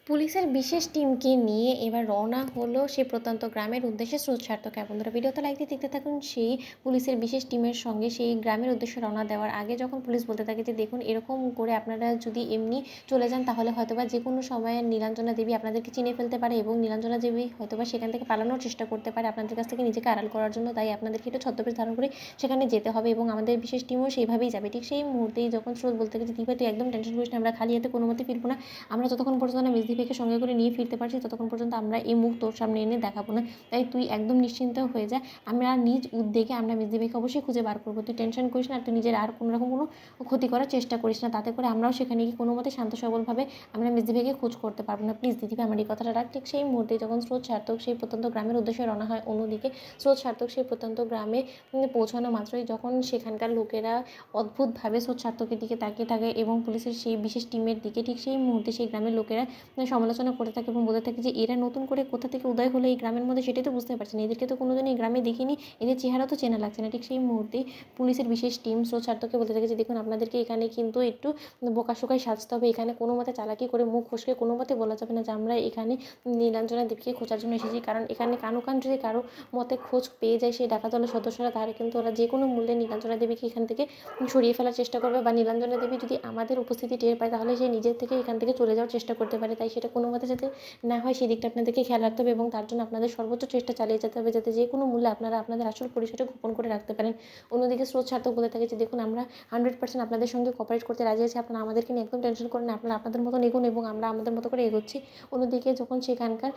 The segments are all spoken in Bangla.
পুলিশের বিশেষ টিমকে নিয়ে এবার রওনা হলো সেই প্রত্যন্ত গ্রামের উদ্দেশ্যে স্রোত সার্থক। বন্ধুরা, ভিডিওতে লাইক দিয়ে দেখতে থাকুন সেই পুলিশের বিশেষ টিমের সঙ্গে সেই গ্রামের উদ্দেশ্যে রওনা দেওয়ার আগে যখন পুলিশ বলতে থাকে যে দেখুন এরকম করে আপনারা যদি এমনি চলে যান তাহলে হয়তোবা যে কোনো সময় নীলাঞ্জনা দেবী আপনাদেরকে চিনে ফেলতে পারে এবং নীলাঞ্জনা দেবী হয়তোবা সেখান থেকে পালানোর চেষ্টা করতে পারে আপনাদের কাছ থেকে নিজেকে আড়াল করার জন্য। তাই আপনাদেরকে একটু ছদ্মবেশ ধারণ করে সেখানে যেতে হবে এবং আমাদের বিশেষ টিমও সেইভাবেই যাবে। ঠিক সেই মুহূর্তেই যখন স্রোত বলতে থাকে যে দিপা তুই একদম টেনশন করিস না, আমরা খালি হাতে কোনো মতে ফিরবো না। আমরা যতক্ষণ পর্যন্ত না মেজদিদিকে সঙ্গে করে নিয়ে ফিরতে পারছি ততক্ষণ পর্যন্ত আমরা এই মুখ তোর সামনে এনে দেখাবো না। তাই তুই একদম নিশ্চিন্ত হয়ে যা, আমরা নিজ উদ্যোগে আমরা মেজদিদিকে অবশ্যই খুঁজে বার করবো। তুই টেনশন করিস না, তুই নিজের আর কোনো রকম কোনো ক্ষতি করার চেষ্টা করিস না, তাতে করে আমরাও সেখানে গিয়ে কোনো মতে শান্ত সবলভাবে আমরা মেজদিদিকে খোঁজ করতে পারবো না। প্লিজ দিদিভাই আমার এই কথাটা রাখ। ঠিক সেই মুহূর্তে যখন স্রোত সার্থক সেই প্রত্যন্ত গ্রামের উদ্দেশ্যে রওনা হয়, অন্যদিকে স্রোত সার্থক সেই প্রত্যন্ত গ্রামে পৌঁছানো মাত্রই যখন সেখানকার লোকেরা অদ্ভুতভাবে স্রোত সার্থকের দিকে তাকিয়ে থাকে এবং পুলিশের সেই বিশেষ টিমের দিকে, ঠিক সেই মুহূর্তে সেই গ্রামের লোকেরা সমালোচনা করে থাকে এবং বলে থাকে যে এরা নতুন করে কোথা থেকে উদয় হলো এই গ্রামের মধ্যে, সেটাই তো বুঝতে পারছি না, এদেরকে তো কোনোদিন এই গ্রামে দেখিনি, এদের চেহারা তো চেনা লাগছে না। ঠিক সেই মুহূর্তেই পুলিশের বিশেষ টিম স্রোত সার্থককে বলতে থাকে যে দেখুন আপনাদেরকে এখানে কিন্তু একটু বোকাশোকায় সাজতে হবে, এখানে কোনো মতে চালাকি করে মুখ ফসকে কোনো মতে বলা যাবে না যে আমরা এখানে নীলাঞ্জনা দেবীকে খোঁজার জন্য এসেছি, কারণ এখানে কানো কান যদি কারো মতে খোঁজ পেয়ে যায় সেই ডাকাত দলের সদস্যরা, তাহলে কিন্তু ওরা যে কোনো মূল্যে নীলাঞ্জনা দেবীকে এখান থেকে সরিয়ে ফেলার চেষ্টা করবে, বা নীলাঞ্জনা দেবী যদি আমাদের উপস্থিতি টের পায় তাহলে সে নিজের থেকে এখান থেকে চলে যাওয়ার চেষ্টা করতে পারে। তাই সেটা কোনো মতে যাতে না হয় সেই দিকটা আপনাদেরকে খেয়াল রাখতে হবে এবং তার জন্য আপনাদের সর্বোচ্চ চেষ্টা চালিয়ে যেতে হবে যাতে যে কোনো মূল্যে আপনারা আপনাদের আসল পরিচয়টা গোপন করে রাখতে পারেন। অন্যদিকে স্রোত সার্থক বলে থাকে যে দেখুন আমরা 100% আপনাদের সঙ্গে কোঅপারেট করতে রাজি আছি, আপনারা আমাদেরকে নিয়ে একদম টেনশন করেন না, আপনারা আপনাদের মতন এগোন এবং আমরা আমাদের মতো করে এগোচ্ছি। অন্যদিকে যখন সেখানকার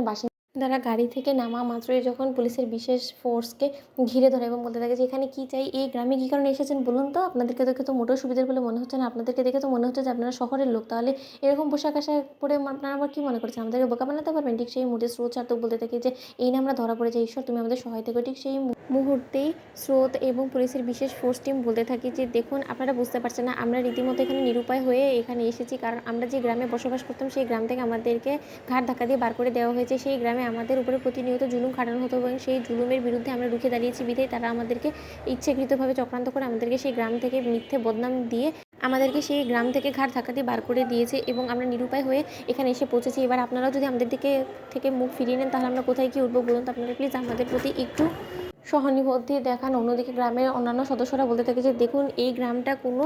বাসিন্দারা গাড়ি থেকে নামা মাত্রই যখন পুলিশের বিশেষ ফোর্সকে ঘিরে ধরে এবং বলতে থাকে যে এখানে কী চাই, এই গ্রামে কী কারণে এসেছেন বলুন তো, আপনাদেরকে দেখে তো মোটেও সুবিধার বলে মনে হচ্ছে না, আপনাদেরকে দেখে তো মনে হচ্ছে যে আপনারা শহরের লোক, তাহলে এরকম পোশাক আশাক পরে আপনারা আবার কী মনে করছেন আমাদেরকে বোকা বানাতে পারবেন। ঠিক সেই মুহূর্তে স্রোত সার্থক বলতে থাকে যে এই না আমরা ধরা পড়ে যাই, ঈশ্বর তুমি আমাদের সহায়তা করো। ঠিক সেই মুহূর্তেই স্রোত এবং পুলিশের বিশেষ ফোর্স টিম বলতে থাকি যে দেখুন আপনারা বুঝতে পারছেন না, আমরা রীতিমতো এখানে নিরুপায় হয়ে এখানে এসেছি, কারণ আমরা যে গ্রামে বসবাস করতাম সেই গ্রাম থেকে আমাদেরকে ঘাট ধাক্কা দিয়ে বার করে দেওয়া হয়েছে। সেই গ্রামে আমাদের উপরে প্রতিনিয়ত জুলুম খাটানো হতো এবং সেই জুলুমের বিরুদ্ধে আমরা রুখে দাঁড়িয়েছি বিধায় তারা আমাদেরকে ইচ্ছাকৃতভাবে চক্রান্ত করে আমাদেরকে সেই গ্রাম থেকে মিথ্যে বদনাম দিয়ে আমাদেরকে সেই গ্রাম থেকে ঘাট ধাক্কা দিয়ে বার করে দিয়েছে এবং আমরা নিরুপায় হয়ে এখানে এসে পৌঁছেছি। এবার আপনারাও যদি আমাদের দিকে থেকে মুখ ফিরিয়ে নেন তাহলে আমরা কোথায় কি উঠবো বলুন তো, আপনারা প্লিজ আমাদের প্রতি একটু সহানুভূতি দেখান। অন্যদিকে গ্রামের অন্যান্য সদস্যরা বলতে থাকে যে দেখুন এই গ্রামটা কোনো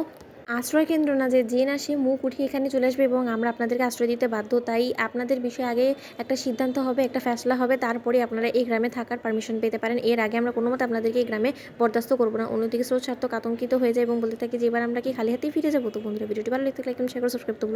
আশ্রয় কেন্দ্র না যে না সে মুখ উঠিয়ে এখানে চলে আসবে এবং আমরা আপনাদেরকে আশ্রয় দিতে বাধ্য। তাই আপনাদের বিষয়ে আগে একটা সিদ্ধান্ত হবে, একটা ফ্যাসলা হবে, তারপরে আপনারা এই গ্রামে থাকার পারমিশন পেতে পারেন। এর আগে আমরা কোনো মতে আপনাদেরকে এই গ্রামে বরদাস্ত করবো না। অন্যদিকে স্রোত সার্থক আতঙ্কিত হয়ে যায় এবং বলতে থাকে যে এবার আমরা কি খালি হাতেই ফিরে যাবো। তো বন্ধুরা, ভিডিওটি ভালো লাগলে লাইক, শেয়ার, সাবস্ক্রাইব তো